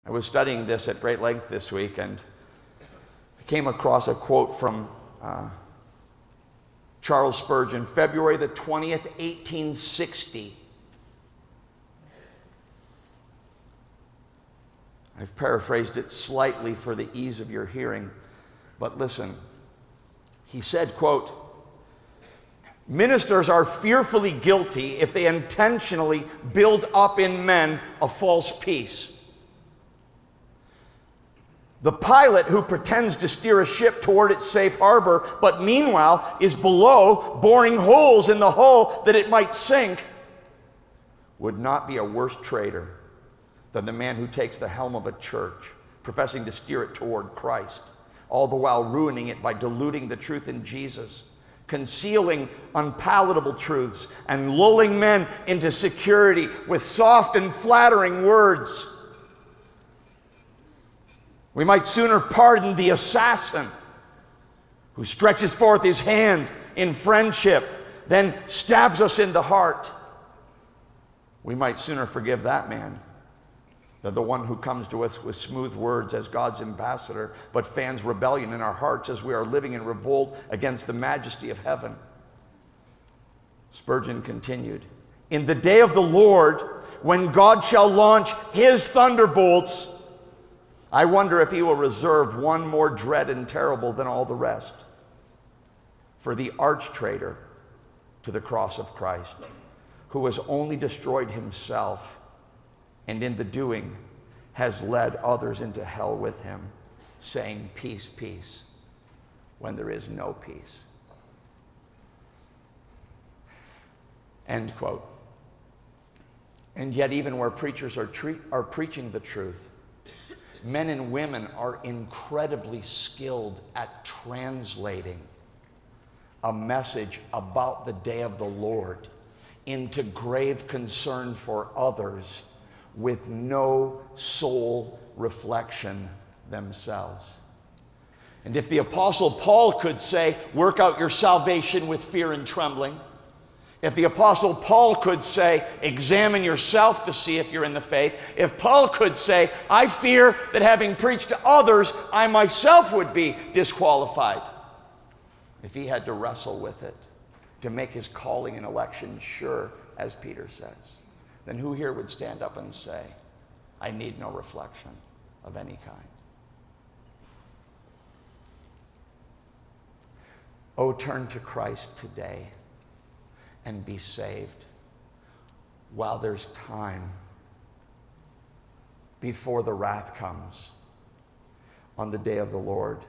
I was studying this at great length this week, and I came across a quote from Charles Spurgeon, February the 20th, 1860. I've paraphrased it slightly for the ease of your hearing, but listen. He said, quote, "Ministers are fearfully guilty if they intentionally build up in men a false peace. The pilot who pretends to steer a ship toward its safe harbor, but meanwhile is below boring holes in the hull that it might sink, would not be a worse traitor than the man who takes the helm of a church, professing to steer it toward Christ, all the while ruining it by diluting the truth in Jesus, concealing unpalatable truths, and lulling men into security with soft and flattering words. We might sooner pardon the assassin who stretches forth his hand in friendship, then stabs us in the heart. We might sooner forgive that man than the one who comes to us with smooth words as God's ambassador, but fans rebellion in our hearts as we are living in revolt against the majesty of heaven." Spurgeon continued, "In the day of the Lord, when God shall launch his thunderbolts, I wonder if he will reserve one more dread and terrible than all the rest for the arch-traitor to the cross of Christ, who has only destroyed himself and in the doing has led others into hell with him, saying, 'Peace, peace,' when there is no peace." End quote. And yet, even where preachers are preaching the truth, men and women are incredibly skilled at translating a message about the day of the Lord into grave concern for others with no soul reflection themselves. And if the Apostle Paul could say, "Work out your salvation with fear and trembling," if the Apostle Paul could say, "Examine yourself to see if you're in the faith," if Paul could say, "I fear that having preached to others, I myself would be disqualified," if he had to wrestle with it to make his calling and election sure, as Peter says, then who here would stand up and say, "I need no reflection of any kind"? Oh, turn to Christ today and be saved while there's time before the wrath comes on the day of the Lord.